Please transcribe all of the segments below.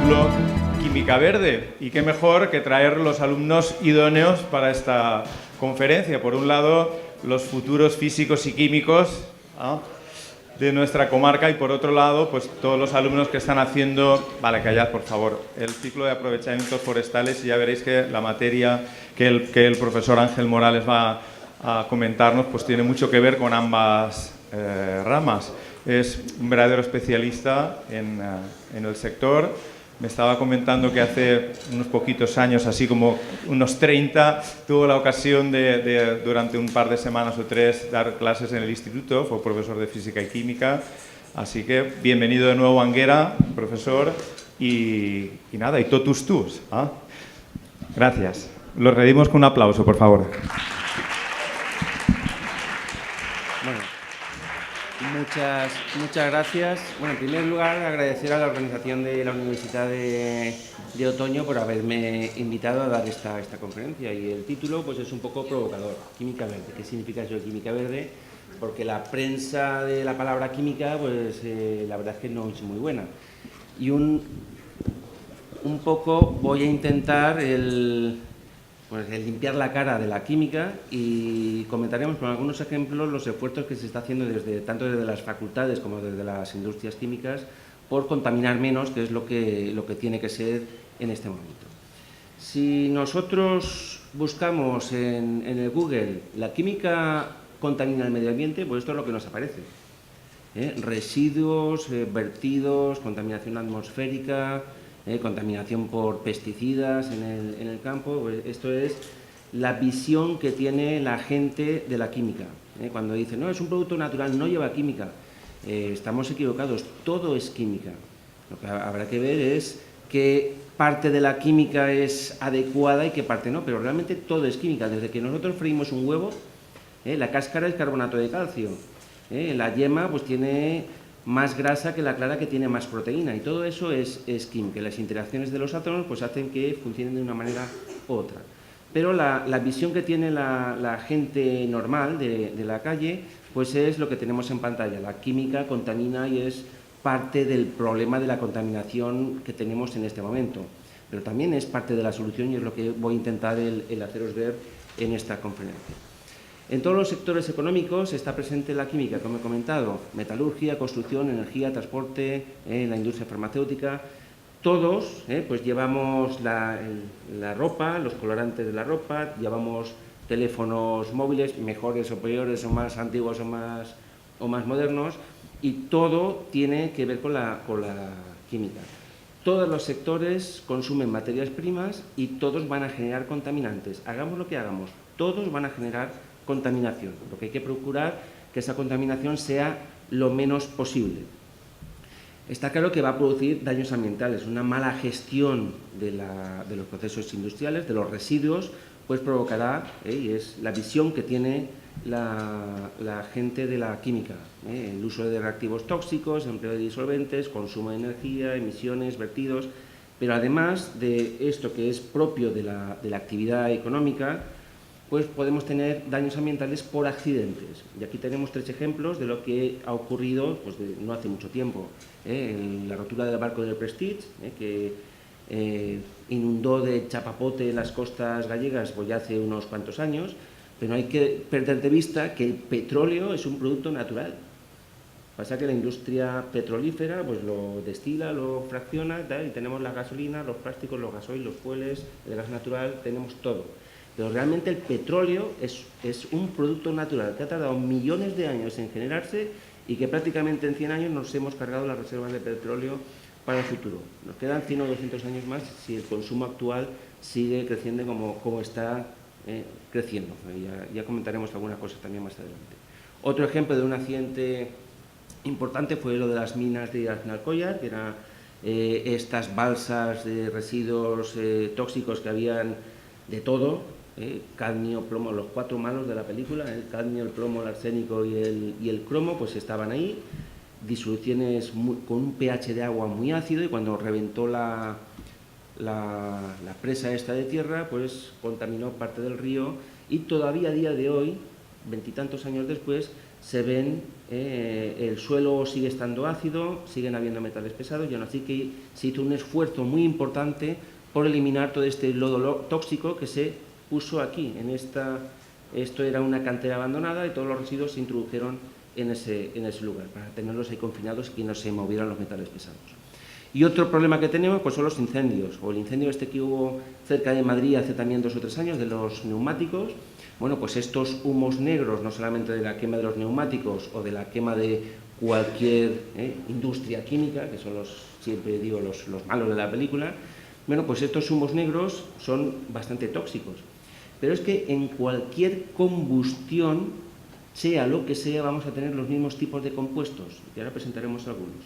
título Química Verde. Y qué mejor que traer los alumnos idóneos para esta conferencia. Por un lado, los futuros físicos y químicos de nuestra comarca, y por otro lado, pues todos los alumnos que están haciendo, vale, callad por favor, el ciclo de aprovechamientos forestales, y ya veréis que la materia que el profesor Ángel Morales va a comentarnos pues tiene mucho que ver con ambas ramas. Es un verdadero especialista en el sector. Me estaba comentando que hace unos poquitos años, así como unos 30, tuvo la ocasión de durante un par de semanas o 3 dar clases en el instituto, fue profesor de física y química. Así que bienvenido de nuevo, Anguera, profesor, y nada, y totus tus. Gracias. Lo redimos con un aplauso, por favor. Bueno, muchas gracias. Bueno, en primer lugar, agradecer a la organización de la Universidad de Otoño por haberme invitado a dar esta conferencia. Y el título pues es un poco provocador, Química Verde. ¿Qué significa eso de Química Verde? Porque la prensa de la palabra química, pues la verdad es que no es muy buena. Y un poco voy a intentar pues limpiar la cara de la química, y comentaremos con algunos ejemplos los esfuerzos que se está haciendo tanto desde las facultades como desde las industrias químicas por contaminar menos, que es lo que tiene que ser en este momento. Si nosotros buscamos en el Google la química contamina el medio ambiente, pues esto es lo que nos aparece. Residuos, vertidos, contaminación atmosférica, contaminación por pesticidas en el campo. Pues esto es la visión que tiene la gente de la química. Cuando dicen, no, es un producto natural, no lleva química, estamos equivocados, todo es química. Lo que habrá que ver es qué parte de la química es adecuada y qué parte no, pero realmente todo es química. Desde que nosotros freímos un huevo, la cáscara es carbonato de calcio, la yema pues tiene más grasa que la clara, que tiene más proteína, y todo eso es química. Las interacciones de los átomos pues hacen que funcionen de una manera u otra. Pero la visión que tiene la gente normal de la calle pues es lo que tenemos en pantalla. La química contamina y es parte del problema de la contaminación que tenemos en este momento, pero también es parte de la solución, y es lo que voy a intentar el haceros ver en esta conferencia. En todos los sectores económicos está presente la química, como he comentado: metalurgia, construcción, energía, transporte, la industria farmacéutica. Todos pues llevamos la ropa, los colorantes de la ropa, llevamos teléfonos móviles, mejores o peores, o más antiguos o más modernos, y todo tiene que ver con la química. Todos los sectores consumen materias primas y todos van a generar contaminantes. Hagamos lo que hagamos, todos van a generar contaminación. Lo que hay que procurar que esa contaminación sea lo menos posible. Está claro que va a producir daños ambientales. Una mala gestión de los procesos industriales, de los residuos, pues provocará, y es la visión que tiene la gente de la química, el uso de reactivos tóxicos, empleo de disolventes, consumo de energía, emisiones, vertidos. Pero además de esto que es propio de la actividad económica, pues podemos tener daños ambientales por accidentes. Y aquí tenemos 3 ejemplos de lo que ha ocurrido pues no hace mucho tiempo. La rotura del barco del Prestige, que inundó de chapapote las costas gallegas pues ya hace unos cuantos años, pero no hay que perder de vista que el petróleo es un producto natural. Pasa que la industria petrolífera pues lo destila, lo fracciona, y tenemos la gasolina, los plásticos, los gasoil, los fueles, el gas natural, tenemos todo. Pero realmente el petróleo es un producto natural que ha tardado millones de años en generarse, y que prácticamente en 100 años nos hemos cargado las reservas de petróleo para el futuro. Nos quedan 100 o 200 años más si el consumo actual sigue creciendo como está creciendo. Ya comentaremos algunas cosas también más adelante. Otro ejemplo de un accidente importante fue lo de las minas de Aznalcóllar, que eran estas balsas de residuos tóxicos que habían de todo. Cadmio, plomo, los 4 malos de la película, el cadmio, el plomo, el arsénico y el cromo, pues estaban ahí, disoluciones con un pH de agua muy ácido, y cuando reventó la presa esta de tierra, pues contaminó parte del río, y todavía a día de hoy, 20 y tantos años después, se ven, el suelo sigue estando ácido, siguen habiendo metales pesados, y aún así que se hizo un esfuerzo muy importante por eliminar todo este lodo tóxico que se puso aquí, esto era una cantera abandonada y todos los residuos se introdujeron en ese lugar, para tenerlos ahí confinados y que no se movieran los metales pesados. Y otro problema que tenemos pues son los incendios, o el incendio que hubo cerca de Madrid hace también 2 o 3 años, de los neumáticos. Bueno, pues estos humos negros, no solamente de la quema de los neumáticos o de la quema de cualquier industria química, que son siempre digo, los malos de la película, bueno, pues estos humos negros son bastante tóxicos. Pero es que en cualquier combustión, sea lo que sea, vamos a tener los mismos tipos de compuestos, y ahora presentaremos algunos,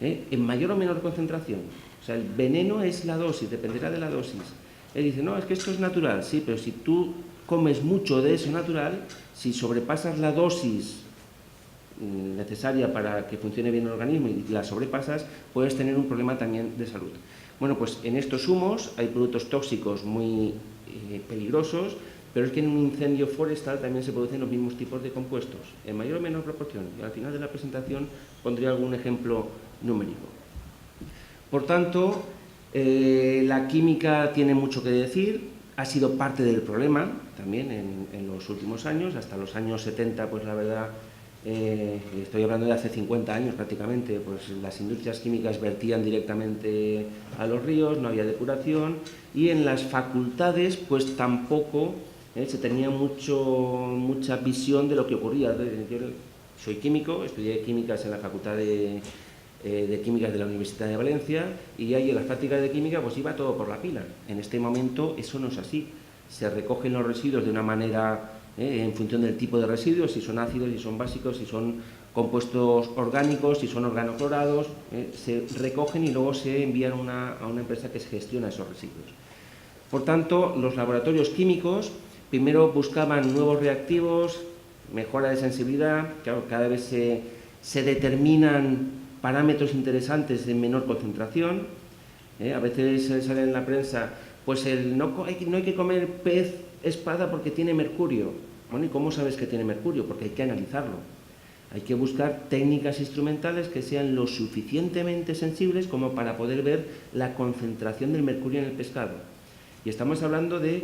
en mayor o menor concentración. O sea, el veneno es la dosis, dependerá de la dosis. Él dice, no, es que esto es natural, sí, pero si tú comes mucho de eso natural, si sobrepasas la dosis necesaria para que funcione bien el organismo y la sobrepasas, puedes tener un problema también de salud. Bueno, pues en estos humos hay productos tóxicos muy peligrosos, pero es que en un incendio forestal también se producen los mismos tipos de compuestos, en mayor o menor proporción. Y al final de la presentación pondré algún ejemplo numérico. Por tanto, la química tiene mucho que decir, ha sido parte del problema también en los últimos años, hasta los años 70, pues la verdad, estoy hablando de hace 50 años prácticamente, pues las industrias químicas vertían directamente a los ríos, no había depuración, y en las facultades pues tampoco se tenía mucha visión de lo que ocurría. Yo soy químico, estudié químicas en la Facultad de Químicas de la Universidad de Valencia, y ahí en las prácticas de química pues iba todo por la pila. En este momento eso no es así, se recogen los residuos de una manera en función del tipo de residuos, si son ácidos, si son básicos, si son compuestos orgánicos, si son organoclorados, se recogen y luego se envían a una empresa que gestiona esos residuos. Por tanto, los laboratorios químicos primero buscaban nuevos reactivos, mejora de sensibilidad, claro, cada vez se determinan parámetros interesantes de menor concentración. A veces sale en la prensa, pues no hay que comer pez espada porque tiene mercurio. Bueno, ¿y cómo sabes que tiene mercurio? Porque hay que analizarlo. Hay que buscar técnicas instrumentales que sean lo suficientemente sensibles como para poder ver la concentración del mercurio en el pescado. Y estamos hablando de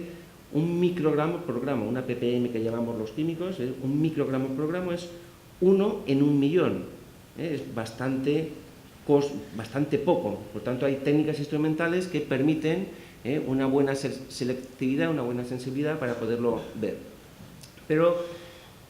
un microgramo por gramo, una ppm que llamamos los químicos, un microgramo por gramo es 1 en 1.000.000, es bastante poco. Por tanto, hay técnicas instrumentales que permiten una buena selectividad, una buena sensibilidad para poderlo ver. Pero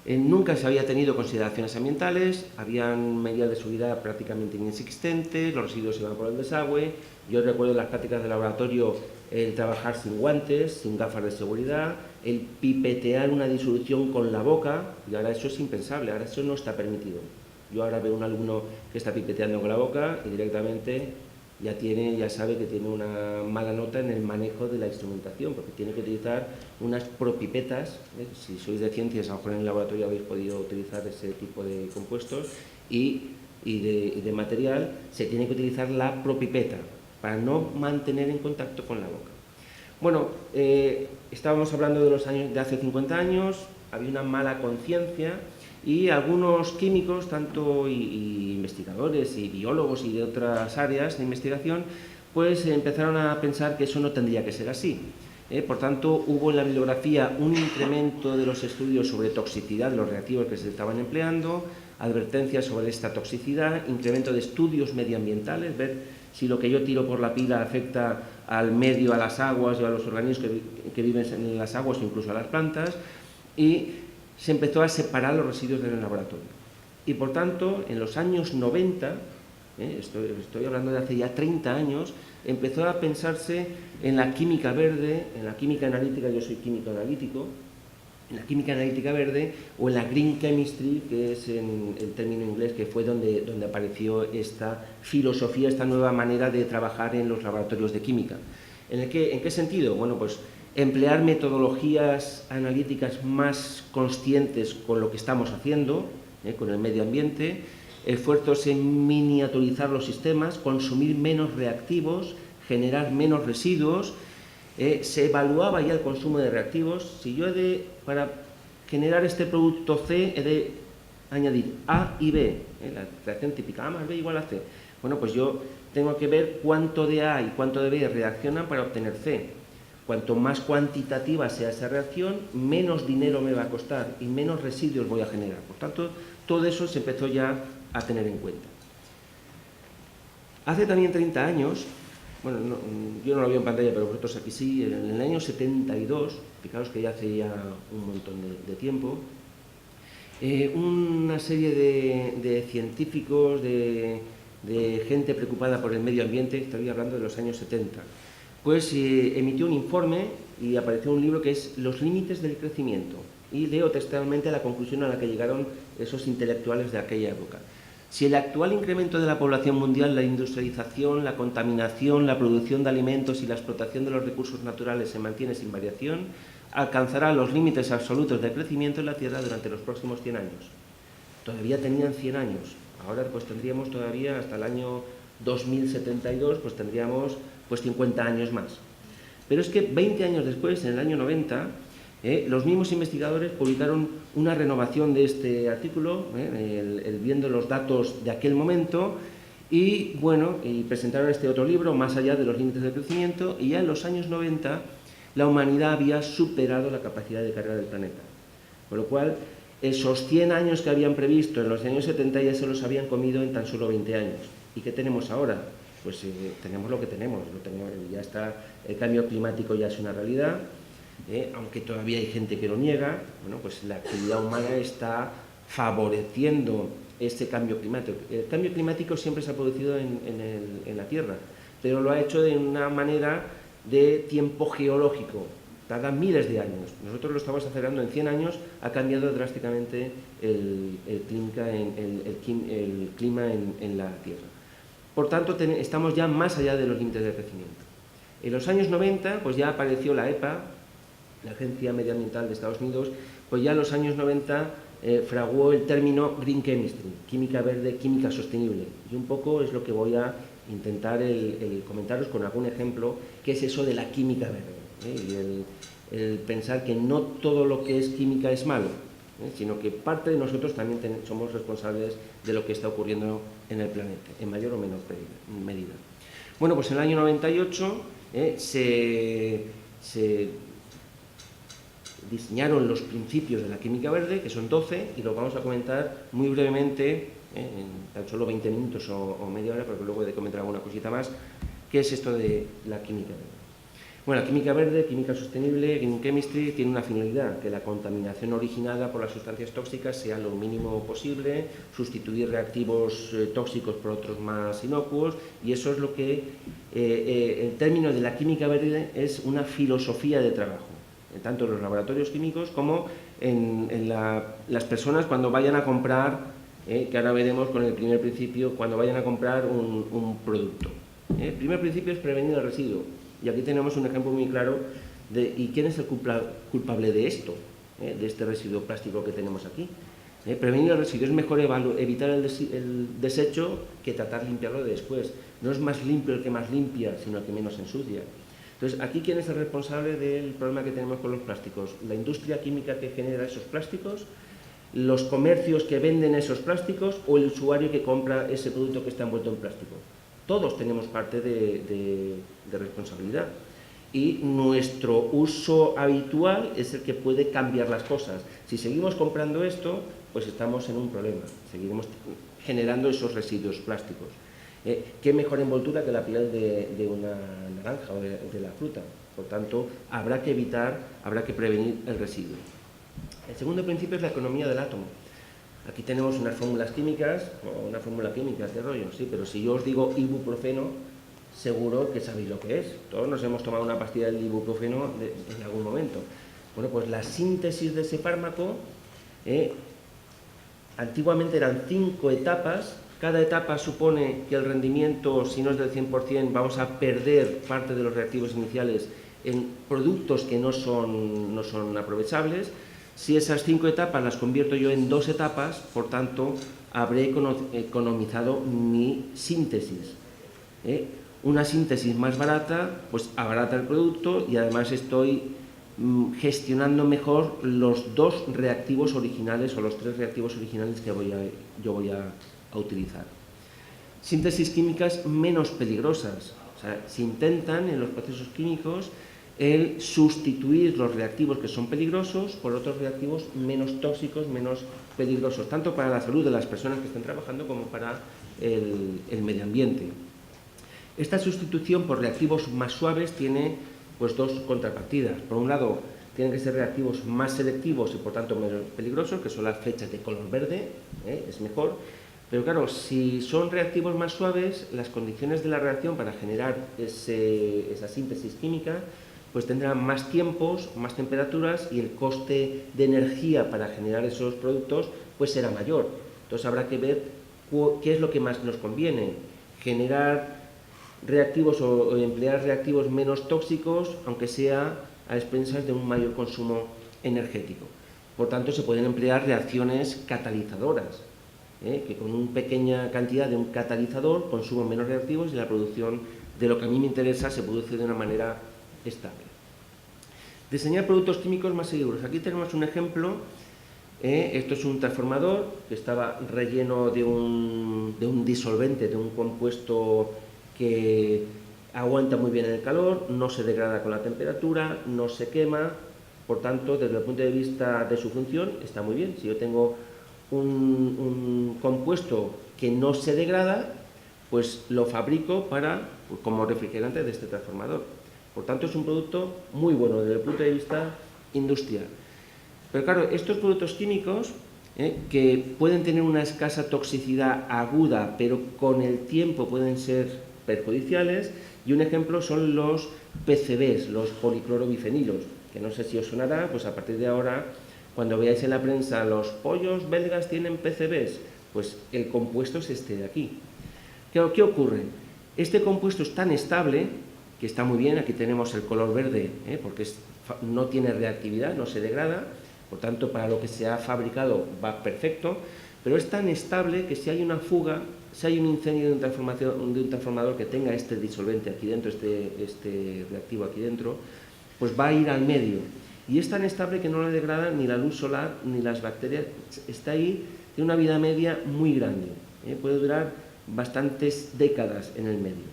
nunca se había tenido consideraciones ambientales, habían medidas de seguridad prácticamente inexistentes, los residuos se iban por el desagüe. Yo recuerdo las prácticas de laboratorio el trabajar sin guantes, sin gafas de seguridad, el pipetear una disolución con la boca, y ahora eso es impensable, ahora eso no está permitido. Yo ahora veo un alumno que está pipeteando con la boca y directamente ya sabe que tiene una mala nota en el manejo de la instrumentación, porque tiene que utilizar unas propipetas. Si sois de ciencias, a lo mejor en el laboratorio habéis podido utilizar ese tipo de compuestos, y de material, se tiene que utilizar la propipeta para no mantener en contacto con la boca. Bueno, estábamos hablando de los años de hace 50 años, había una mala conciencia, y algunos químicos, tanto y investigadores y biólogos y de otras áreas de investigación, pues empezaron a pensar que eso no tendría que ser así. Por tanto, hubo en la bibliografía un incremento de los estudios sobre toxicidad de los reactivos que se estaban empleando, advertencias sobre esta toxicidad, incremento de estudios medioambientales, ver si lo que yo tiro por la pila afecta al medio, a las aguas o a los organismos que viven en las aguas o incluso a las plantas, y se empezó a separar los residuos del laboratorio. Y por tanto, en los años 90, estoy hablando de hace ya 30 años, empezó a pensarse en la química verde, en la química analítica, yo soy químico analítico, en la química analítica verde, o en la green chemistry, que es en el término inglés, que fue donde apareció esta filosofía, esta nueva manera de trabajar en los laboratorios de química. ¿En qué sentido? Bueno, pues emplear metodologías analíticas más conscientes con lo que estamos haciendo, con el medio ambiente, esfuerzos en miniaturizar los sistemas, consumir menos reactivos, generar menos residuos. Se evaluaba ya el consumo de reactivos. Si yo para generar este producto C he de añadir A y B, la reacción típica, A más B igual a C. Bueno, pues yo tengo que ver cuánto de A y cuánto de B reaccionan para obtener C. Cuanto más cuantitativa sea esa reacción, menos dinero me va a costar y menos residuos voy a generar. Por tanto, todo eso se empezó ya a tener en cuenta. Hace también 30 años, bueno, yo no lo veo en pantalla, pero vosotros aquí sí, en el año 72, fijaos que ya hace ya un montón de tiempo, una serie de científicos, de gente preocupada por el medio ambiente, estoy hablando de los años 70, pues emitió un informe y apareció un libro que es Los límites del crecimiento. Y leo textualmente la conclusión a la que llegaron esos intelectuales de aquella época. Si el actual incremento de la población mundial, la industrialización, la contaminación, la producción de alimentos y la explotación de los recursos naturales se mantiene sin variación, alcanzará los límites absolutos de crecimiento en la Tierra durante los próximos 100 años. Todavía tenían 100 años. Ahora pues tendríamos todavía hasta el año 2072, pues tendríamos pues 50 años más. Pero es que 20 años después, en el año 90, los mismos investigadores publicaron una renovación de este artículo, viendo los datos de aquel momento, y bueno, y presentaron este otro libro, Más allá de los límites del crecimiento, y ya en los años 90 la humanidad había superado la capacidad de carga del planeta. Con lo cual, esos 100 años que habían previsto en los años 70 ya se los habían comido en tan solo 20 años. ¿Y qué tenemos ahora? Pues tenemos lo que tenemos, ya está, el cambio climático ya es una realidad, aunque todavía hay gente que lo niega. Bueno, pues la actividad humana está favoreciendo este cambio climático. El cambio climático siempre se ha producido en la Tierra, pero lo ha hecho de una manera de tiempo geológico, tarda miles de años. Nosotros lo estamos acelerando en 100 años, ha cambiado drásticamente el clima en la Tierra. Por tanto, estamos ya más allá de los límites de crecimiento. En los años 90, pues ya apareció la EPA, la Agencia Medioambiental de Estados Unidos, pues ya en los años 90 fraguó el término Green Chemistry, química verde, química sostenible. Y un poco es lo que voy a intentar comentaros con algún ejemplo, que es eso de la química verde. Y el pensar que no todo lo que es química es malo, sino que parte de nosotros también somos responsables de lo que está ocurriendo en el planeta, en mayor o menor medida. Bueno, pues en el año 98 se diseñaron los principios de la química verde, que son 12, y los vamos a comentar muy brevemente, en tan solo 20 minutos o media hora, porque luego he de comentar alguna cosita más. ¿Qué es esto de la química verde? Bueno, la química verde, química sostenible, Green Chemistry, tiene una finalidad, que la contaminación originada por las sustancias tóxicas sea lo mínimo posible, sustituir reactivos tóxicos por otros más inocuos, y eso es lo que el término de la química verde es una filosofía de trabajo, tanto en los laboratorios químicos como en las personas cuando vayan a comprar, que ahora veremos con el primer principio, cuando vayan a comprar un producto. El primer principio es prevenir el residuo. Y aquí tenemos un ejemplo muy claro de ¿y quién es el culpable de esto? De este residuo plástico que tenemos aquí. Prevenir el residuo, es mejor evitar el desecho que tratar de limpiarlo después. No es más limpio el que más limpia, sino el que menos ensucia. Entonces, aquí ¿quién es el responsable del problema que tenemos con los plásticos? ¿La industria química que genera esos plásticos? ¿Los comercios que venden esos plásticos? ¿O el usuario que compra ese producto que está envuelto en plástico? Todos tenemos parte de responsabilidad, y nuestro uso habitual es el que puede cambiar las cosas. Si seguimos comprando esto, pues estamos en un problema, seguiremos generando esos residuos plásticos. ¿Qué mejor envoltura que la piel de una naranja o de la fruta? Por tanto, habrá que evitar, habrá que prevenir el residuo. El segundo principio es la economía del átomo. Aquí tenemos unas fórmulas químicas, o una fórmula química de rollo, sí, pero si yo os digo ibuprofeno, seguro que sabéis lo que es. Todos nos hemos tomado una pastilla de ibuprofeno en algún momento. Bueno, pues la síntesis de ese fármaco, antiguamente eran 5 etapas. Cada etapa supone que el rendimiento, si no es del 100%, vamos a perder parte de los reactivos iniciales en productos que no son aprovechables. Si esas 5 etapas las convierto yo en 2 etapas, por tanto, habré economizado mi síntesis. Una síntesis más barata, pues abarata el producto, y además estoy gestionando mejor los 2 reactivos originales o los 3 reactivos originales que yo voy a utilizar. Síntesis químicas menos peligrosas. O sea, se intentan en los procesos químicos el sustituir los reactivos que son peligrosos por otros reactivos menos tóxicos, menos peligrosos, tanto para la salud de las personas que están trabajando como para el medio ambiente. Esta sustitución por reactivos más suaves tiene pues 2 contrapartidas. Por un lado, tienen que ser reactivos más selectivos y por tanto menos peligrosos, que son las flechas de color verde, es mejor. Pero claro, si son reactivos más suaves, las condiciones de la reacción para generar esa síntesis química pues tendrán más tiempos, más temperaturas y el coste de energía para generar esos productos pues será mayor. Entonces habrá que ver qué es lo que más nos conviene, generar reactivos o emplear reactivos menos tóxicos, aunque sea a expensas de un mayor consumo energético. Por tanto, se pueden emplear reacciones catalizadoras, que con una pequeña cantidad de un catalizador consumo menos reactivos y la producción de lo que a mí me interesa se produce de una manera estable. Diseñar productos químicos más seguros. Aquí tenemos un ejemplo. Esto es un transformador que estaba relleno de un disolvente, de un compuesto que aguanta muy bien el calor, no se degrada con la temperatura, no se quema, por tanto, desde el punto de vista de su función, está muy bien. Si yo tengo un compuesto que no se degrada, pues lo fabrico como refrigerante de este transformador. Por tanto, es un producto muy bueno desde el punto de vista industrial. Pero claro, estos productos químicos que pueden tener una escasa toxicidad aguda, pero con el tiempo pueden ser perjudiciales, y un ejemplo son los PCBs, los policlorobifenilos, que no sé si os sonará, pues a partir de ahora, cuando veáis en la prensa los pollos belgas tienen PCBs, pues el compuesto es este de aquí. ¿Qué ocurre? Este compuesto es tan estable, que está muy bien, aquí tenemos el color verde, porque no tiene reactividad, no se degrada, por tanto para lo que se ha fabricado va perfecto, pero es tan estable que si hay una fuga, si hay un incendio de un transformador que tenga este disolvente aquí dentro, este reactivo aquí dentro, pues va a ir al medio. Y es tan estable que no le degrada ni la luz solar ni las bacterias. Está ahí, tiene una vida media muy grande. Puede durar bastantes décadas en el medio.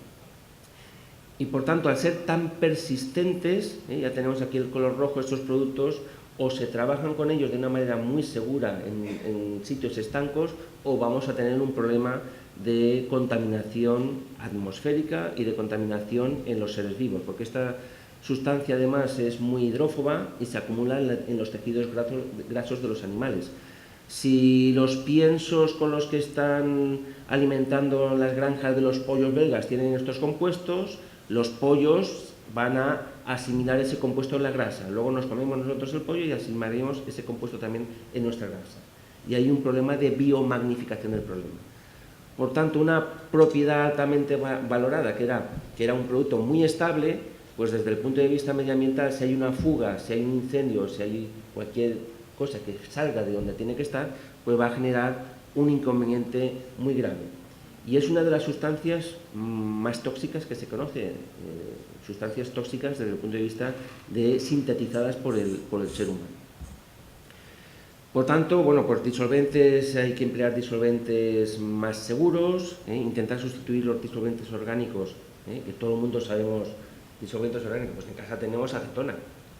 Y por tanto, al ser tan persistentes, ya tenemos aquí el color rojo, estos productos, o se trabajan con ellos de una manera muy segura en sitios estancos, o vamos a tener un problema de contaminación atmosférica y de contaminación en los seres vivos, porque esta sustancia además es muy hidrófoba y se acumula en los tejidos grasos de los animales. Si los piensos con los que están alimentando las granjas de los pollos belgas tienen estos compuestos, los pollos van a asimilar ese compuesto en la grasa. Luego nos comemos nosotros el pollo y asimilaremos ese compuesto también en nuestra grasa. Y hay un problema de biomagnificación del problema. Por tanto, una propiedad altamente valorada, que era un producto muy estable, pues desde el punto de vista medioambiental, si hay una fuga, si hay un incendio, si hay cualquier cosa que salga de donde tiene que estar, pues va a generar un inconveniente muy grave. Y es una de las sustancias más tóxicas que se conoce, sustancias tóxicas desde el punto de vista de sintetizadas por el ser humano. Por tanto, bueno, pues disolventes, hay que emplear disolventes más seguros, intentar sustituir los disolventes orgánicos, que todo el mundo sabemos disolventes orgánicos, pues en casa tenemos acetona.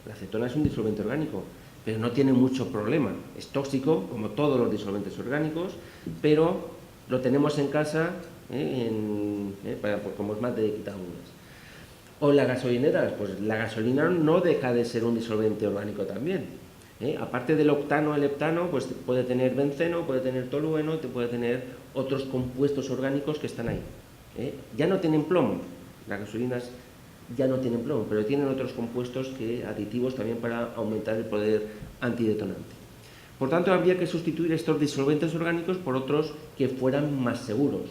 La acetona es un disolvente orgánico, pero no tiene mucho problema. Es tóxico, como todos los disolventes orgánicos, pero lo tenemos en casa como esmalte de quitaduras. O las gasolineras, pues la gasolina no deja de ser un disolvente orgánico también. Aparte del octano, el heptano, pues puede tener benceno, puede tener tolueno, puede tener otros compuestos orgánicos que están ahí. Ya no tienen plomo, las gasolinas ya no tienen plomo, pero tienen otros compuestos aditivos también para aumentar el poder antidetonante. Por tanto, habría que sustituir estos disolventes orgánicos por otros que fueran más seguros.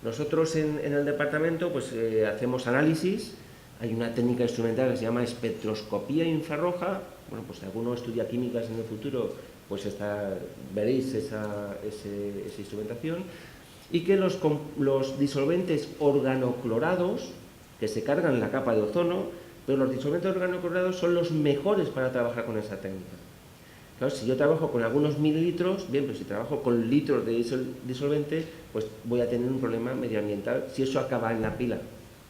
Nosotros en el departamento pues, hacemos análisis, hay una técnica instrumental que se llama espectroscopía infrarroja. Bueno, pues si alguno estudia químicas en el futuro, pues veréis esa instrumentación, y que los disolventes organoclorados, que se cargan en la capa de ozono, pero los disolventes organoclorados son los mejores para trabajar con esa técnica. Claro, si yo trabajo con algunos mililitros, bien, pero si trabajo con litros de disolvente, pues voy a tener un problema medioambiental si eso acaba en la pila.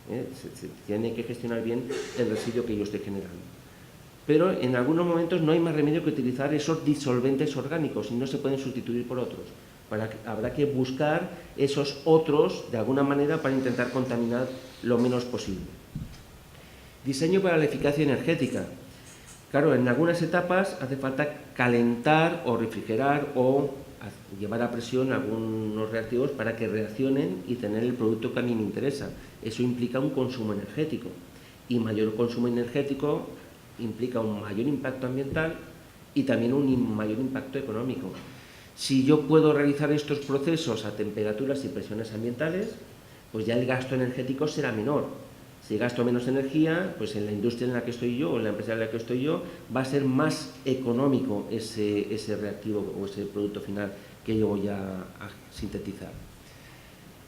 Se tiene que gestionar bien el residuo que yo estoy generando. Pero en algunos momentos no hay más remedio que utilizar esos disolventes orgánicos y no se pueden sustituir por otros. Habrá que buscar esos otros de alguna manera para intentar contaminar lo menos posible. Diseño para la eficacia energética. Claro, en algunas etapas hace falta calentar o refrigerar o llevar a presión algunos reactivos para que reaccionen y tener el producto que a mí me interesa. Eso implica un consumo energético y mayor consumo energético implica un mayor impacto ambiental y también un mayor impacto económico. Si yo puedo realizar estos procesos a temperaturas y presiones ambientales, pues ya el gasto energético será menor. Si gasto menos energía, pues en la industria en la que estoy yo o en la empresa en la que estoy yo, va a ser más económico ese reactivo o ese producto final que yo voy a sintetizar.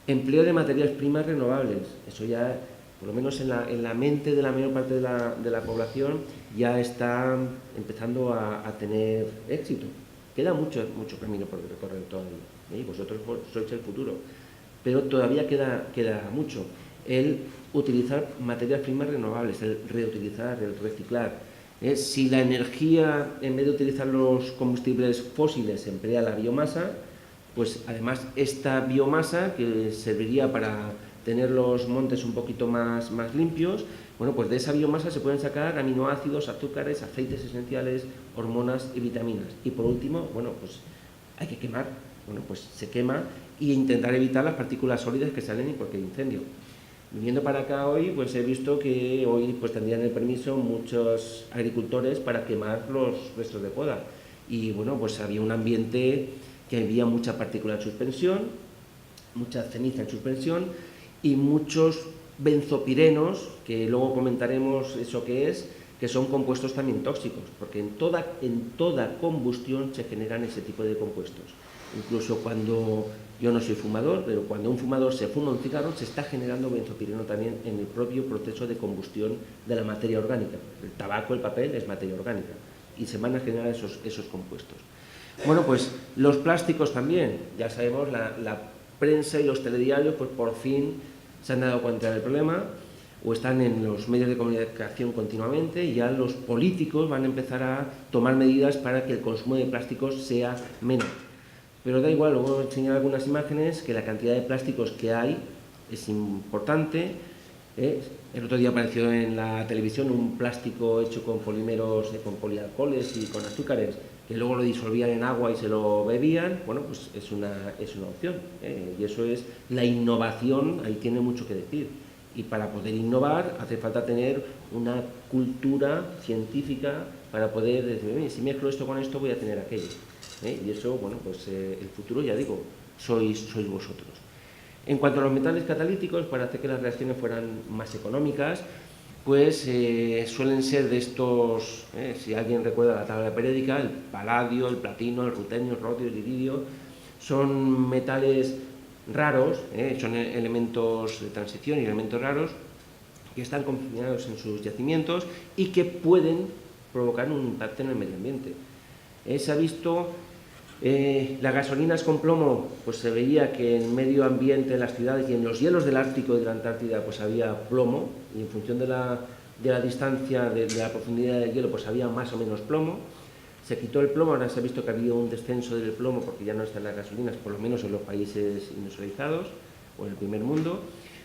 Empleo de materias primas renovables. Eso ya, por lo menos en la mente de la mayor parte de la población, ya está empezando a tener éxito. Queda mucho camino por recorrer todavía. Vosotros sois el futuro. Pero todavía queda mucho. El utilizar materias primas renovables, el reutilizar, el reciclar. Si la energía, en vez de utilizar los combustibles fósiles, se emplea la biomasa, pues además esta biomasa, que serviría para tener los montes un poquito más limpios, bueno, pues de esa biomasa se pueden sacar aminoácidos, azúcares, aceites esenciales, hormonas y vitaminas. Y por último, bueno, pues hay que quemar. Bueno, pues se quema y intentar evitar las partículas sólidas que salen y cualquier incendio. Viniendo para acá hoy, pues he visto que hoy pues tendrían el permiso muchos agricultores para quemar los restos de poda. Y bueno, pues había un ambiente que había mucha partícula en suspensión, mucha ceniza en suspensión y muchos benzopirenos, que luego comentaremos eso que son compuestos también tóxicos, porque en toda combustión se generan ese tipo de compuestos. Incluso cuando, yo no soy fumador, pero cuando un fumador se fuma un cigarro, se está generando benzopireno también en el propio proceso de combustión de la materia orgánica. El tabaco, el papel, es materia orgánica y se van a generar esos compuestos. Bueno, pues los plásticos también, ya sabemos, la prensa y los telediarios, pues por fin se han dado cuenta del problema, o están en los medios de comunicación continuamente, y ya los políticos van a empezar a tomar medidas para que el consumo de plásticos sea menor. Pero da igual, luego enseñar algunas imágenes, que la cantidad de plásticos que hay es importante. El otro día apareció en la televisión un plástico hecho con polímeros, con polialcoholes y con azúcares, que luego lo disolvían en agua y se lo bebían. Bueno, pues es una opción, y eso es la innovación, ahí tiene mucho que decir. Y para poder innovar hace falta tener una cultura científica para poder decir, si mezclo esto con esto voy a tener aquello. Y eso, bueno, pues el futuro, ya digo, sois vosotros. En cuanto a los metales catalíticos, para hacer que las reacciones fueran más económicas, pues suelen ser de estos, si alguien recuerda la tabla periódica, el paladio, el platino, el rutenio, el rodio, el iridio, son metales raros, son elementos de transición y elementos raros que están confinados en sus yacimientos y que pueden provocar un impacto en el medio ambiente. Se ha visto, las gasolinas con plomo, pues se veía que en el medio ambiente, en las ciudades y en los hielos del Ártico y de la Antártida, pues había plomo, y en función de la distancia, de la profundidad del hielo, pues había más o menos plomo. Se quitó el plomo, ahora se ha visto que ha habido un descenso del plomo porque ya no están las gasolinas, por lo menos en los países industrializados o en el primer mundo.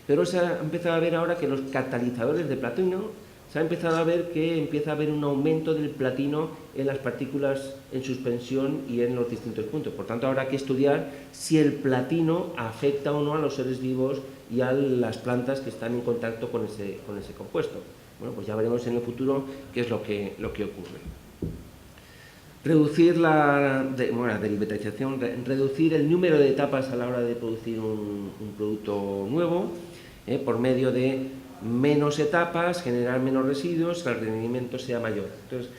Pero se ha empezado a ver ahora que los catalizadores de platino, se ha empezado a ver que empieza a haber un aumento del platino en las partículas en suspensión y en los distintos puntos. Por tanto, habrá que estudiar si el platino afecta o no a los seres vivos y a las plantas que están en contacto con ese compuesto. Bueno, pues ya veremos en el futuro qué es lo que ocurre. Reducir la derivación, reducir el número de etapas a la hora de producir un producto nuevo, por medio de menos etapas, generar menos residuos, que el rendimiento sea mayor. Entonces,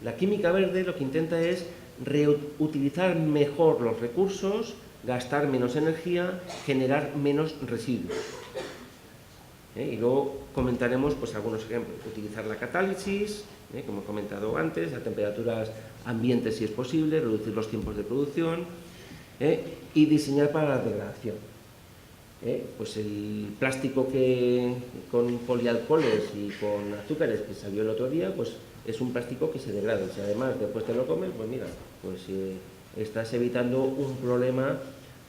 la química verde lo que intenta es reutilizar mejor los recursos, gastar menos energía, generar menos residuos. Y luego comentaremos pues, algunos ejemplos. Utilizar la catálisis, como he comentado antes, a temperaturas ambientes si es posible, reducir los tiempos de producción y diseñar para la degradación. Pues el plástico con polialcoholes y con azúcares que salió el otro día, pues es un plástico que se degrada. Si además después te lo comes, pues mira, pues estás evitando un problema,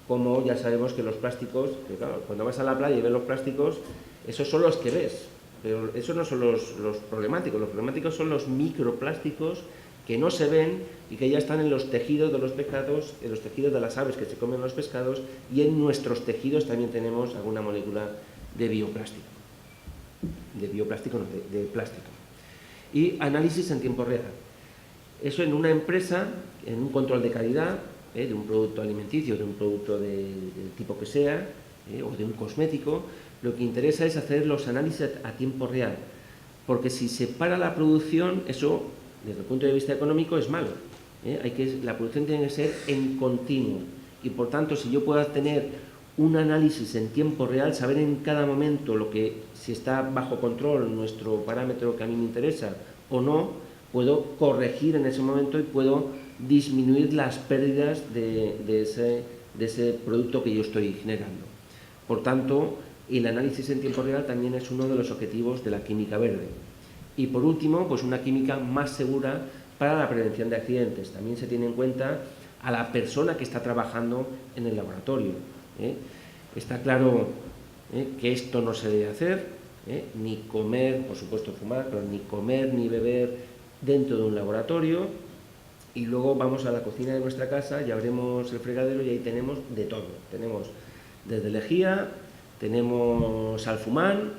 como ya sabemos que los plásticos, que claro, cuando vas a la playa y ves los plásticos, esos son los que ves, pero esos no son los problemáticos son los microplásticos que no se ven y que ya están en los tejidos de los pescados, en los tejidos de las aves que se comen los pescados, y en nuestros tejidos también tenemos alguna molécula de bioplástico. De plástico. Y análisis en tiempo real. Eso en una empresa, en un control de calidad, de un producto alimenticio, de un producto del tipo que sea, o de un cosmético, lo que interesa es hacer los análisis a tiempo real. Porque si se para la producción, eso, desde el punto de vista económico, es malo. La producción tiene que ser en continuo. Y por tanto, si yo puedo tener un análisis en tiempo real, saber en cada momento si está bajo control nuestro parámetro que a mí me interesa o no, puedo corregir en ese momento y puedo disminuir las pérdidas de ese producto que yo estoy generando. Por tanto, el análisis en tiempo real también es uno de los objetivos de la química verde. Y por último, pues una química más segura para la prevención de accidentes. También se tiene en cuenta a la persona que está trabajando en el laboratorio. Está claro que esto no se debe hacer, ni comer, por supuesto fumar, pero ni comer ni beber dentro de un laboratorio. Y luego vamos a la cocina de nuestra casa y abrimos el fregadero y ahí tenemos de todo. Tenemos desde lejía, tenemos salfumán,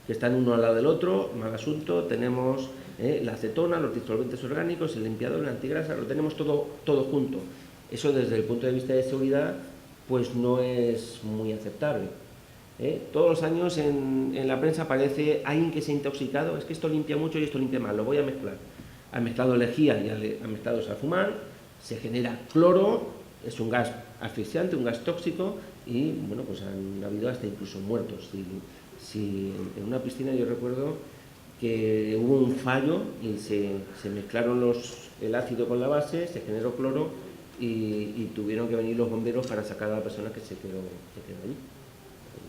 que están uno al lado del otro, mal asunto, tenemos la acetona, los disolventes orgánicos, el limpiador, el antigrasa, lo tenemos todo junto. Eso desde el punto de vista de seguridad pues no es muy aceptable. Todos los años en la prensa aparece alguien que se ha intoxicado, es que esto limpia mucho y esto limpia mal, lo voy a mezclar. Ha mezclado lejía y ha mezclado salfumán, se genera cloro, es un gas asfixiante, un gas tóxico y bueno, pues han habido hasta incluso muertos. Si en una piscina yo recuerdo que hubo un fallo y se mezclaron el ácido con la base, se generó cloro y tuvieron que venir los bomberos para sacar a la persona que se quedó allí.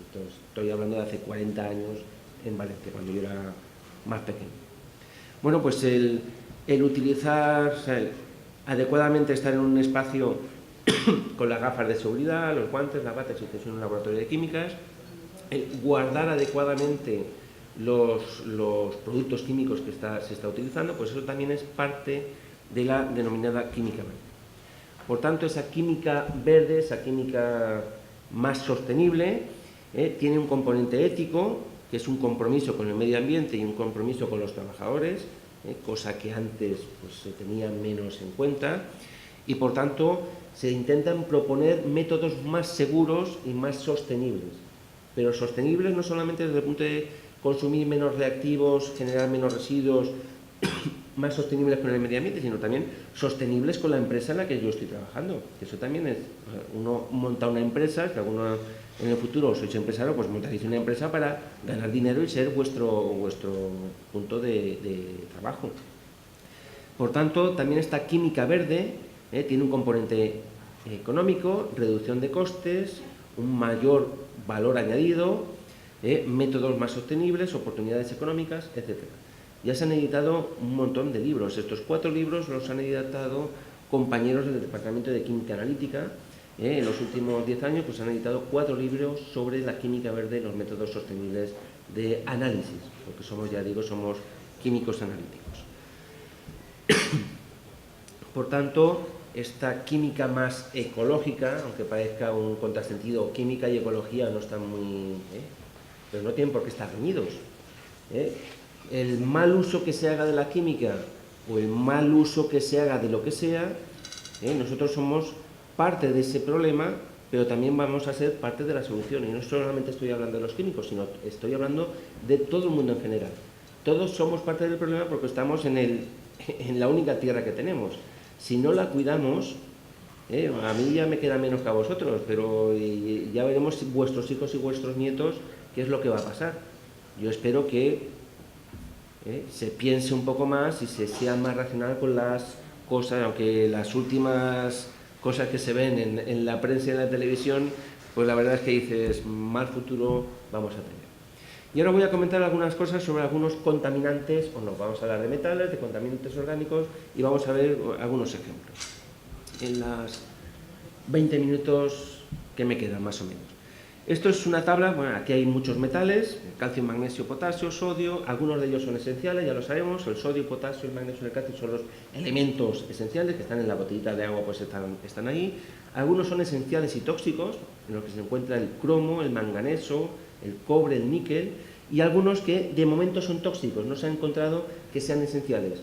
Entonces, estoy hablando de hace 40 años en Valencia, cuando yo era más pequeño. Bueno, pues el utilizar, o sea, adecuadamente estar en un espacio con las gafas de seguridad, los guantes, las batas, si estáis en un laboratorio de químicas, el guardar adecuadamente los productos químicos que se está utilizando, pues eso también es parte de la denominada química verde. Por tanto, esa química verde, esa química más sostenible, tiene un componente ético, que es un compromiso con el medio ambiente y un compromiso con los trabajadores, cosa que antes pues, se tenía menos en cuenta, y por tanto se intentan proponer métodos más seguros y más sostenibles. Pero sostenibles no solamente desde el punto de consumir menos reactivos, generar menos residuos, más sostenibles con el medio ambiente, sino también sostenibles con la empresa en la que yo estoy trabajando. Eso también es, uno monta una empresa, que alguno en el futuro sois empresario, pues montaréis una empresa para ganar dinero y ser vuestro punto de trabajo. Por tanto, también esta química verde tiene un componente económico, reducción de costes, un mayor valor añadido, métodos más sostenibles, oportunidades económicas, etc. Ya se han editado un montón de libros. Estos 4 libros los han editado compañeros del Departamento de Química Analítica. En los últimos 10 años pues, han editado 4 libros sobre la química verde y los métodos sostenibles de análisis, porque somos químicos analíticos. Por tanto, esta química más ecológica, aunque parezca un contrasentido, química y ecología no están muy... pero no tienen por qué estar reñidos. El mal uso que se haga de la química o el mal uso que se haga de lo que sea, nosotros somos parte de ese problema, pero también vamos a ser parte de la solución. Y no solamente estoy hablando de los químicos, sino estoy hablando de todo el mundo en general. Todos somos parte del problema porque estamos en la única tierra que tenemos. Si no la cuidamos, a mí ya me queda menos que a vosotros, pero ya veremos vuestros hijos y vuestros nietos qué es lo que va a pasar. Yo espero que se piense un poco más y se sea más racional con las cosas, aunque las últimas cosas que se ven en la prensa y en la televisión, pues la verdad es que dices, mal futuro vamos a tener. Y ahora voy a comentar algunas cosas sobre algunos contaminantes, o no, vamos a hablar de metales, de contaminantes orgánicos y vamos a ver algunos ejemplos en las 20 minutos que me quedan más o menos. Esto es una tabla, bueno, aquí hay muchos metales, calcio, magnesio, potasio, sodio, algunos de ellos son esenciales, ya lo sabemos, el sodio, el potasio, el magnesio y el calcio son los elementos esenciales que están en la botellita de agua, pues están ahí. Algunos son esenciales y tóxicos, en los que se encuentra el cromo, el manganeso, el cobre, el níquel, y algunos que de momento son tóxicos, no se ha encontrado que sean esenciales.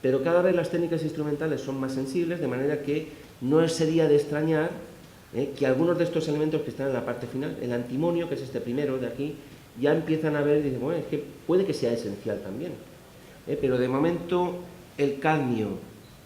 Pero cada vez las técnicas instrumentales son más sensibles, de manera que no sería de extrañar que algunos de estos elementos que están en la parte final, el antimonio, que es este primero de aquí, ya empiezan a ver y dicen, bueno, es que puede que sea esencial también. Pero de momento el cadmio,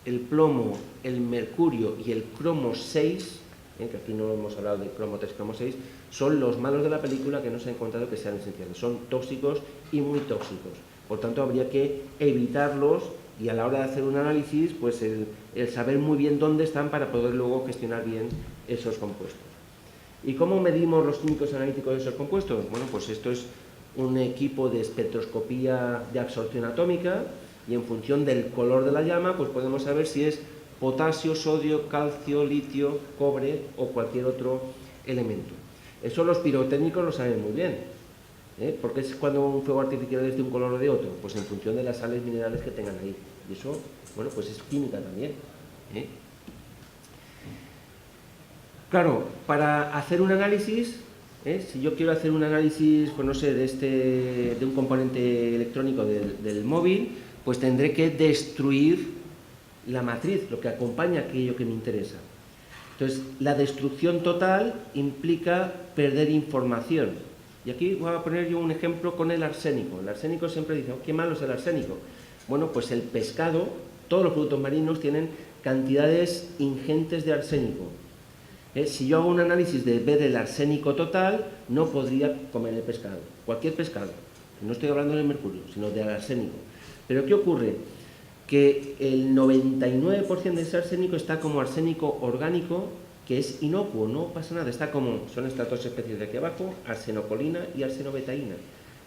el plomo, el mercurio y el cromo 6, que aquí no hemos hablado de cromo 3, cromo 6, son los malos de la película que no se ha encontrado que sean esenciales. Son tóxicos y muy tóxicos. Por tanto, habría que evitarlos y a la hora de hacer un análisis, pues el saber muy bien dónde están para poder luego gestionar bien esos compuestos. ¿Y cómo medimos los químicos analíticos de esos compuestos? Bueno, pues esto es un equipo de espectroscopía de absorción atómica y en función del color de la llama, pues podemos saber si es potasio, sodio, calcio, litio, cobre o cualquier otro elemento. Eso los pirotécnicos lo saben muy bien. ¿Por qué es cuando un fuego artificial es de un color o de otro? Pues en función de las sales minerales que tengan ahí. Y eso, bueno, pues es química también. Claro, para hacer un análisis, si yo quiero hacer un análisis, pues no sé, de un componente electrónico del móvil, pues tendré que destruir la matriz, lo que acompaña aquello que me interesa. Entonces, la destrucción total implica perder información. Y aquí voy a poner yo un ejemplo con el arsénico. El arsénico siempre dice, ¿qué malo es el arsénico? Bueno, pues el pescado, todos los productos marinos tienen cantidades ingentes de arsénico. Si yo hago un análisis de ver el arsénico total, no podría comer el pescado, cualquier pescado. No estoy hablando del mercurio, sino del arsénico. Pero ¿qué ocurre? Que el 99% de ese arsénico está como arsénico orgánico, que es inocuo, no pasa nada, está como, son estas dos especies de aquí abajo, arsenocolina y arsenobetaína.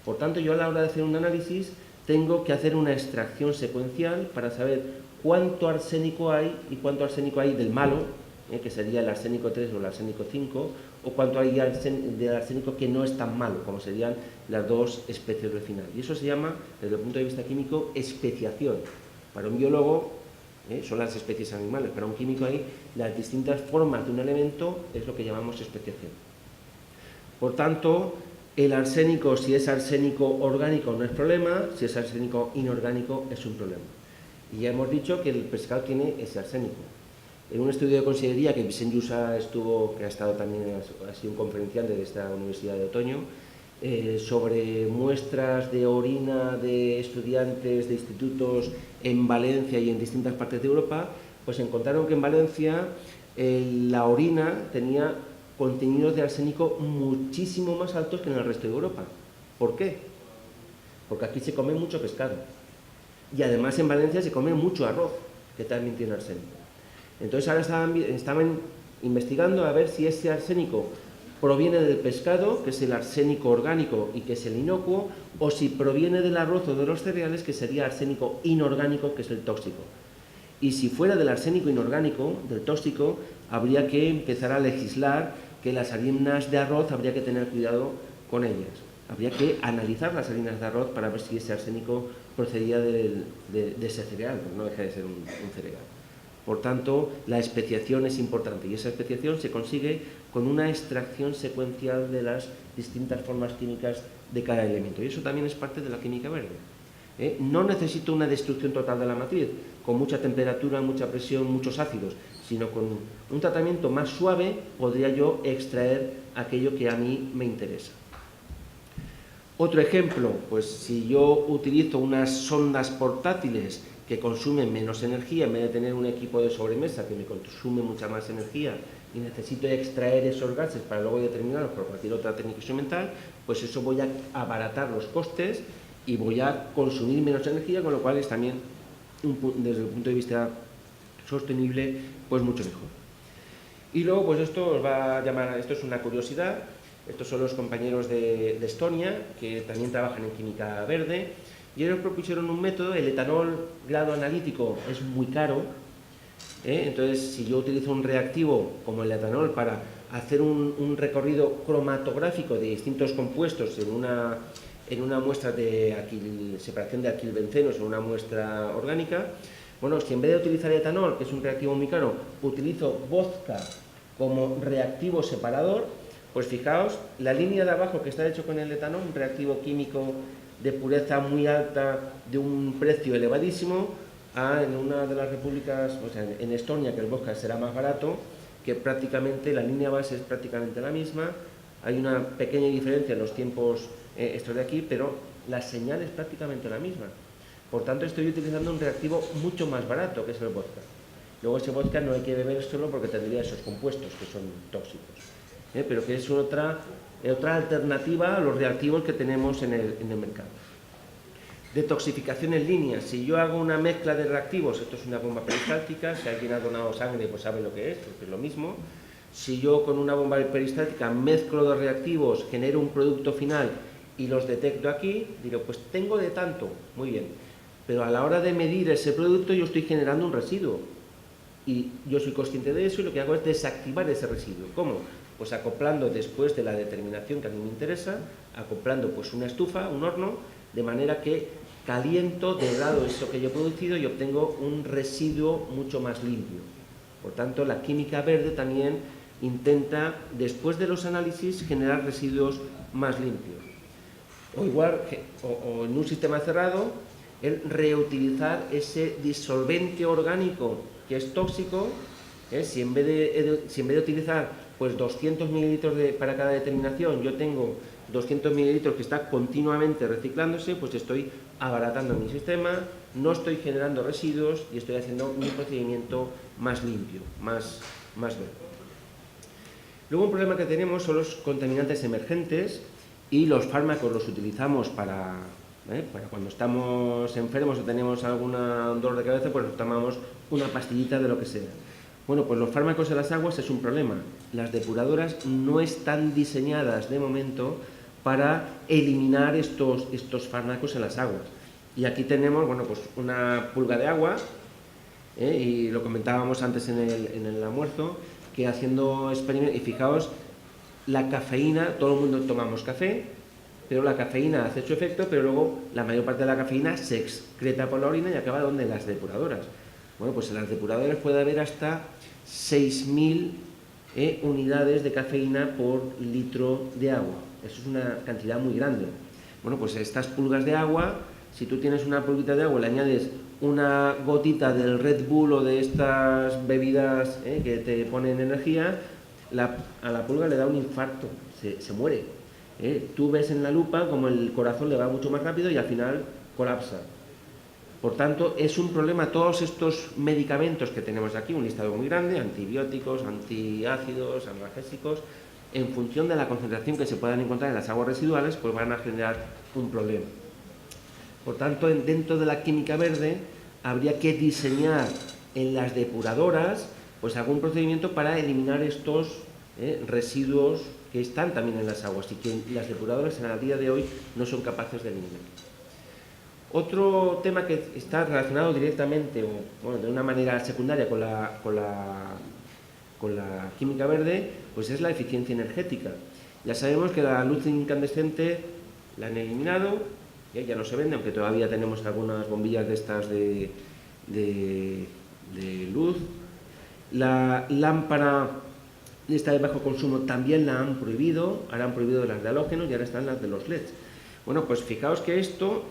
Por tanto, yo a la hora de hacer un análisis tengo que hacer una extracción secuencial para saber cuánto arsénico hay y cuánto arsénico hay del malo, que sería el arsénico 3 o el arsénico 5, o cuánto hay del arsénico que no es tan malo, como serían las dos especies del final. Y eso se llama, desde el punto de vista químico, especiación. Para un biólogo son las especies animales, para un químico ahí las distintas formas de un elemento es lo que llamamos especiación. Por tanto, el arsénico, si es arsénico orgánico no es problema, si es arsénico inorgánico es un problema. Y ya hemos dicho que el pescado tiene ese arsénico. En un estudio de consellería que Vicent Llussà estuvo, que ha estado también, ha sido un conferenciante de esta Universidad de Otoño, sobre muestras de orina de estudiantes de institutos en Valencia y en distintas partes de Europa, pues encontraron que en Valencia la orina tenía contenidos de arsénico muchísimo más altos que en el resto de Europa. ¿Por qué? Porque aquí se come mucho pescado. Y además en Valencia se come mucho arroz, que también tiene arsénico. Entonces ahora estaban investigando a ver si ese arsénico proviene del pescado, que es el arsénico orgánico y que es el inocuo, o si proviene del arroz o de los cereales, que sería arsénico inorgánico, que es el tóxico. Y si fuera del arsénico inorgánico, del tóxico, habría que empezar a legislar que las harinas de arroz habría que tener cuidado con ellas. Habría que analizar las harinas de arroz para ver si ese arsénico procedía de ese cereal, porque no deja de ser un cereal. Por tanto, la especiación es importante y esa especiación se consigue con una extracción secuencial de las distintas formas químicas de cada elemento. Y eso también es parte de la química verde. No necesito una destrucción total de la matriz, con mucha temperatura, mucha presión, muchos ácidos, sino con un tratamiento más suave podría yo extraer aquello que a mí me interesa. Otro ejemplo, pues si yo utilizo unas sondas portátiles que consumen menos energía, en vez de tener un equipo de sobremesa que me consume mucha más energía y necesito extraer esos gases para luego determinarlos por cualquier otra técnica instrumental, pues eso voy a abaratar los costes y voy a consumir menos energía, con lo cual es también, desde el punto de vista sostenible, pues mucho mejor. Y luego, pues esto os va a llamar, esto es una curiosidad, estos son los compañeros de Estonia, que también trabajan en química verde, y ellos propusieron un método. El etanol grado analítico es muy caro, entonces si yo utilizo un reactivo como el etanol para hacer un recorrido cromatográfico de distintos compuestos en una muestra de separación de alquilbencenos, en una muestra orgánica, bueno, si en vez de utilizar etanol, que es un reactivo muy caro, utilizo vodka como reactivo separador, pues fijaos, la línea de abajo que está hecho con el etanol, un reactivo químico de pureza muy alta, de un precio elevadísimo, en una de las repúblicas, o sea, en Estonia, que el vodka será más barato, que prácticamente la línea base es prácticamente la misma, hay una pequeña diferencia en los tiempos estos de aquí, pero la señal es prácticamente la misma. Por tanto, estoy utilizando un reactivo mucho más barato, que es el vodka. Luego ese vodka no hay que beber solo porque tendría esos compuestos que son tóxicos, pero que es otra alternativa a los reactivos que tenemos en el mercado. Detoxificación en línea. Si yo hago una mezcla de reactivos, esto es una bomba peristáltica, si alguien ha donado sangre pues sabe lo que es, porque es lo mismo. Si yo con una bomba peristáltica mezclo dos reactivos, genero un producto final y los detecto aquí, digo, pues tengo de tanto, muy bien. Pero a la hora de medir ese producto yo estoy generando un residuo. Y yo soy consciente de eso y lo que hago es desactivar ese residuo. ¿Cómo? Pues acoplando, después de la determinación que a mí me interesa, acoplando pues una estufa, un horno, de manera que caliento, degrado eso que yo he producido y obtengo un residuo mucho más limpio. Por tanto, la química verde también intenta, después de los análisis, generar residuos más limpios. O igual, o en un sistema cerrado, el reutilizar ese disolvente orgánico que es tóxico, si en vez de utilizar pues 200 mililitros para cada determinación, yo tengo 200 mililitros que está continuamente reciclándose, pues estoy abaratando mi sistema, no estoy generando residuos y estoy haciendo mi procedimiento más limpio, más verde. Luego un problema que tenemos son los contaminantes emergentes, y los fármacos los utilizamos para cuando estamos enfermos o tenemos algún dolor de cabeza, pues nos tomamos una pastillita de lo que sea. Bueno, pues los fármacos en las aguas es un problema. Las depuradoras no están diseñadas de momento para eliminar estos fármacos en las aguas. Y aquí tenemos, bueno, pues una pulga de agua, y lo comentábamos antes en el almuerzo, que haciendo experimentos, y fijaos, la cafeína, todo el mundo tomamos café, pero la cafeína hace su efecto, pero luego la mayor parte de la cafeína se excreta por la orina y acaba donde, en las depuradoras. Bueno, pues en las depuradoras puede haber hasta 6.000 unidades de cafeína por litro de agua. Eso es una cantidad muy grande. Bueno, pues estas pulgas de agua, si tú tienes una pulguita de agua y le añades una gotita del Red Bull o de estas bebidas que te ponen energía, a la pulga le da un infarto, se muere. Tú ves en la lupa como el corazón le va mucho más rápido y al final colapsa. Por tanto, es un problema todos estos medicamentos que tenemos aquí, un listado muy grande, antibióticos, antiácidos, analgésicos, en función de la concentración que se puedan encontrar en las aguas residuales, pues van a generar un problema. Por tanto, dentro de la química verde, habría que diseñar en las depuradoras pues algún procedimiento para eliminar estos residuos que están también en las aguas y que las depuradoras en el día de hoy no son capaces de eliminar. Otro tema que está relacionado directamente o de una manera secundaria con la química verde, pues es la eficiencia energética. Ya sabemos que la luz incandescente la han eliminado, ya no se vende, aunque todavía tenemos algunas bombillas de estas de luz. La lámpara esta de bajo consumo también la han prohibido, ahora han prohibido las de halógenos y ahora están las de los LEDs. Bueno, pues fijaos que esto,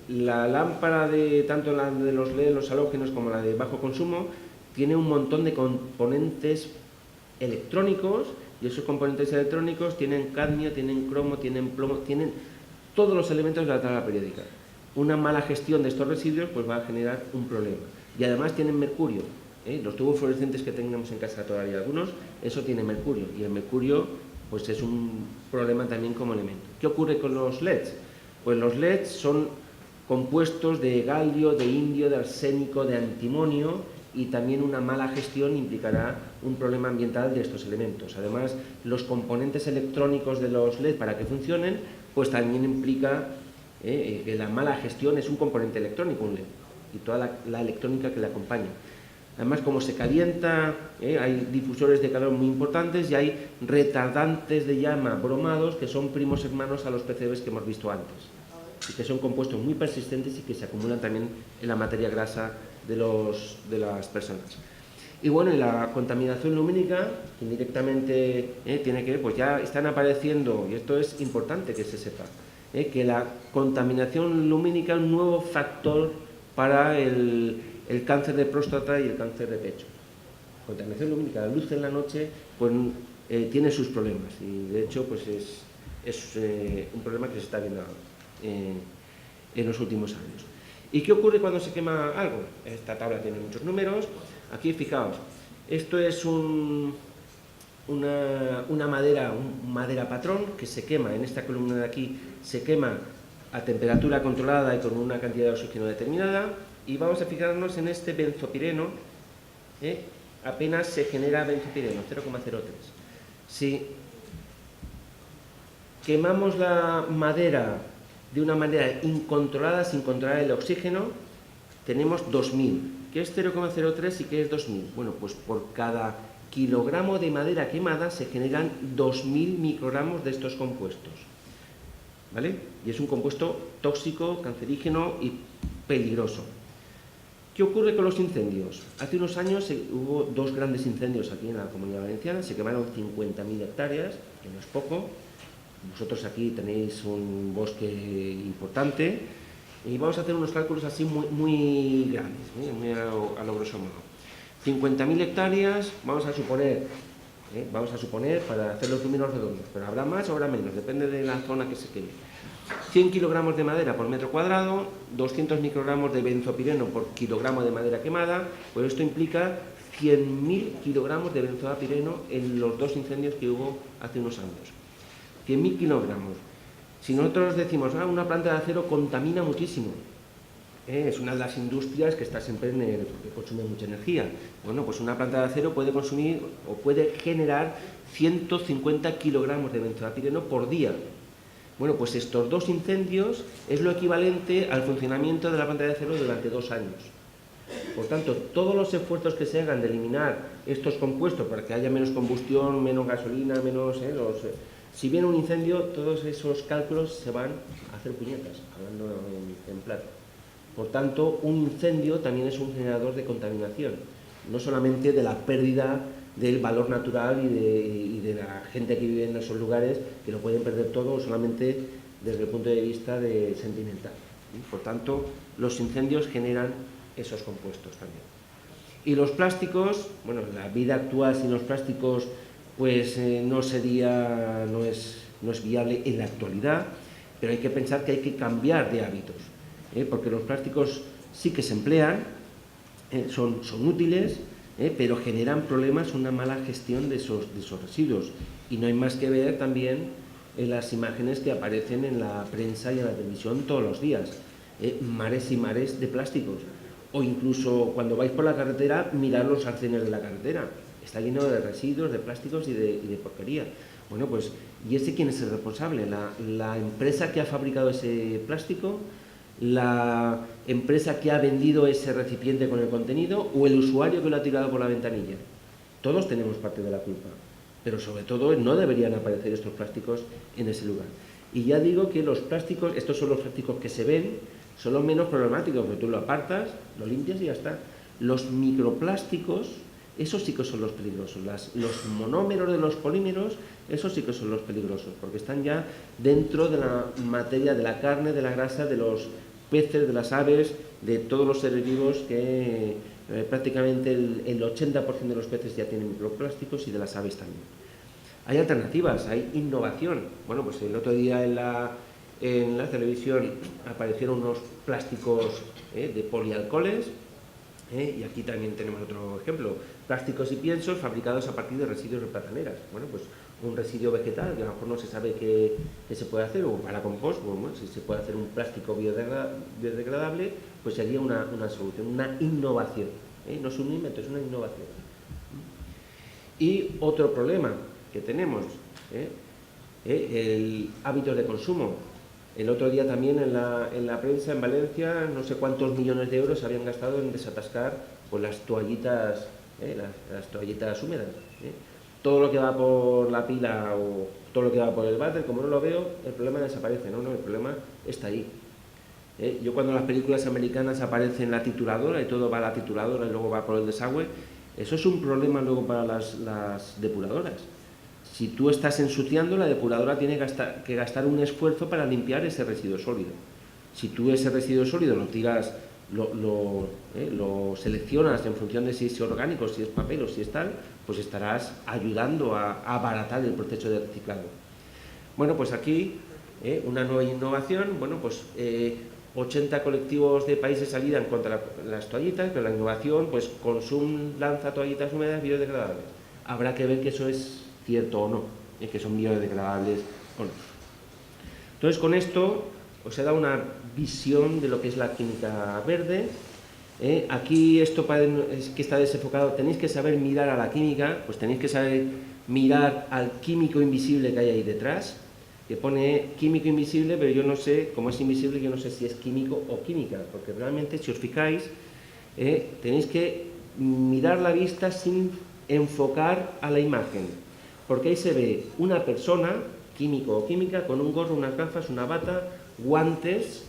la lámpara tanto la de los LEDs, los halógenos, como la de bajo consumo, tiene un montón de componentes electrónicos, y esos componentes electrónicos tienen cadmio, tienen cromo, tienen plomo, tienen todos los elementos de la tabla periódica. Una mala gestión de estos residuos pues va a generar un problema. Y además tienen mercurio. Los tubos fluorescentes que tenemos en casa todavía algunos, eso tiene mercurio, y el mercurio pues es un problema también como elemento. ¿Qué ocurre con los LEDs? Pues los LEDs son compuestos de galio, de indio, de arsénico, de antimonio, y también una mala gestión implicará un problema ambiental de estos elementos. Además, los componentes electrónicos de los LED para que funcionen, pues también implica que la mala gestión es un componente electrónico, un LED, y toda la electrónica que le acompaña. Además, como se calienta, hay difusores de calor muy importantes y hay retardantes de llama bromados que son primos hermanos a los PCBs que hemos visto antes, y que son compuestos muy persistentes y que se acumulan también en la materia grasa de las personas. Y bueno, en la contaminación lumínica, indirectamente tiene que ver, pues ya están apareciendo, y esto es importante que se sepa, que la contaminación lumínica es un nuevo factor para el cáncer de próstata y el cáncer de pecho. Contaminación lumínica, la luz en la noche, pues tiene sus problemas, y de hecho pues es un problema que se está viendo en los últimos años. ¿Y qué ocurre cuando se quema algo? Esta tabla tiene muchos números. Aquí, fijaos, esto es una madera, un madera patrón que se quema, en esta columna de aquí, se quema a temperatura controlada y con una cantidad de oxígeno determinada, y vamos a fijarnos en este benzopireno, apenas se genera benzopireno, 0,03. Si quemamos la madera de una manera incontrolada, sin controlar el oxígeno, tenemos 2000. ¿Qué es 0,03 y qué es 2000? Bueno, pues por cada kilogramo de madera quemada se generan 2000 microgramos de estos compuestos, ¿vale? Y es un compuesto tóxico, cancerígeno y peligroso. ¿Qué ocurre con los incendios? Hace unos años hubo dos grandes incendios aquí en la Comunidad Valenciana, se quemaron 50.000 hectáreas, que no es poco. Vosotros aquí tenéis un bosque importante, y vamos a hacer unos cálculos así muy grandes, muy a lo grosso modo. 50.000 hectáreas, vamos a suponer para hacer los números redondos, pero habrá más o habrá menos, depende de la zona que se queme. 100 kilogramos de madera por metro cuadrado, 200 microgramos de benzopireno por kilogramo de madera quemada, pues esto implica 100.000 kilogramos de benzopireno en los dos incendios que hubo hace unos años. 100.000 kilogramos. Si nosotros decimos, una planta de acero contamina muchísimo, es una de las industrias que está siempre que consume mucha energía. Bueno, pues una planta de acero puede consumir o puede generar 150 kilogramos de benzopireno por día. Bueno, pues estos dos incendios es lo equivalente al funcionamiento de la planta de acero durante 2 años. Por tanto, todos los esfuerzos que se hagan de eliminar estos compuestos para que haya menos combustión, menos gasolina, menos... si viene un incendio, todos esos cálculos se van a hacer puñetas, hablando en plata. Por tanto, un incendio también es un generador de contaminación, no solamente de la pérdida del valor natural y de la gente que vive en esos lugares, que lo pueden perder todo solamente desde el punto de vista sentimental. Por tanto, los incendios generan esos compuestos también. Y los plásticos, bueno, la vida actual sin los plásticos pues no es viable en la actualidad, pero hay que pensar que hay que cambiar de hábitos, porque los plásticos sí que se emplean, son útiles, pero generan problemas, una mala gestión de esos residuos, y no hay más que ver también en las imágenes que aparecen en la prensa y en la televisión todos los días, mares y mares de plásticos, o incluso cuando vais por la carretera, mirad los arcenes de la carretera. Está lleno de residuos, de plásticos y de porquería. Bueno, pues, ¿y ese quién es el responsable? ¿La empresa que ha fabricado ese plástico? ¿La empresa que ha vendido ese recipiente con el contenido? ¿O el usuario que lo ha tirado por la ventanilla? Todos tenemos parte de la culpa, pero sobre todo no deberían aparecer estos plásticos en ese lugar. Y ya digo que los plásticos, estos son los plásticos que se ven, son los menos problemáticos, porque tú lo apartas, lo limpias y ya está. Los microplásticos, esos sí que son los peligrosos. Los monómeros de los polímeros, esos sí que son los peligrosos, porque están ya dentro de la materia de la carne, de la grasa, de los peces, de las aves, de todos los seres vivos, que prácticamente el 80% de los peces ya tienen microplásticos, y de las aves también. Hay alternativas, hay innovación. Bueno, pues el otro día en la televisión aparecieron unos plásticos de polialcoholes, Y aquí también tenemos otro ejemplo, plásticos y piensos fabricados a partir de residuos de plataneras. Bueno, pues un residuo vegetal que a lo mejor no se sabe qué se puede hacer, o para compost, bueno, si se puede hacer un plástico biodegradable, pues sería una solución, una innovación. No es un invento, es una innovación. Y otro problema que tenemos, el hábito de consumo. El otro día también en la prensa en Valencia, no sé cuántos millones de euros se habían gastado en desatascar pues, las toallitas húmedas. Todo lo que va por la pila o todo lo que va por el váter, como no lo veo, el problema desaparece, no, el problema está ahí. Yo cuando en las películas americanas aparece la tituladora y todo va a la tituladora y luego va por el desagüe, eso es un problema luego para las depuradoras. Si tú estás ensuciando, la depuradora tiene que gastar un esfuerzo para limpiar ese residuo sólido. Si tú ese residuo sólido lo tiras, lo seleccionas en función de si es orgánico, si es papel o si es tal, pues estarás ayudando a abaratar el proceso de reciclado. Bueno, pues aquí una nueva innovación, bueno, pues 80 colectivos de países alidan contra las toallitas, pero la innovación, pues Consum lanza toallitas húmedas biodegradables. Habrá que ver que eso es cierto o no, que son biodegradables o no. Entonces, con esto os he dado una visión de lo que es la química verde. Aquí esto es que está desenfocado, tenéis que saber mirar a la química, pues tenéis que saber mirar al químico invisible que hay ahí detrás, que pone químico invisible, pero yo no sé, como es invisible, yo no sé si es químico o química, porque realmente, si os fijáis, tenéis que mirar la vista sin enfocar a la imagen, porque ahí se ve una persona, químico o química, con un gorro, unas gafas, una bata, guantes,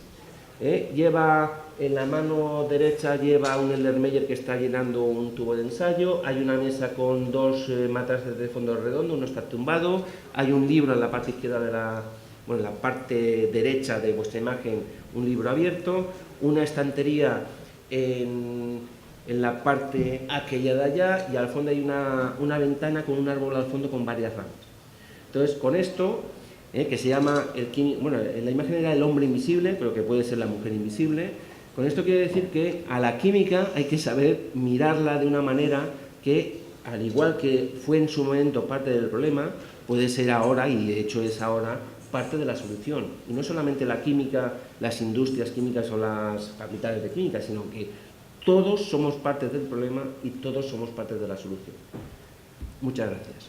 lleva en la mano derecha lleva un Erlenmeyer que está llenando un tubo de ensayo, hay una mesa con dos matas de fondo redondo, uno está tumbado, hay un libro en la parte izquierda en la parte derecha de vuestra imagen, un libro abierto, una estantería en la parte aquella de allá, y al fondo hay una ventana con un árbol al fondo con varias ramas. Entonces, con esto, que se llama, en la imagen era el hombre invisible, pero que puede ser la mujer invisible, con esto quiere decir que a la química hay que saber mirarla de una manera que, al igual que fue en su momento parte del problema, puede ser ahora, y de hecho es ahora, parte de la solución. Y no solamente la química, las industrias químicas o las facultades de química, sino que todos somos parte del problema y todos somos parte de la solución. Muchas gracias.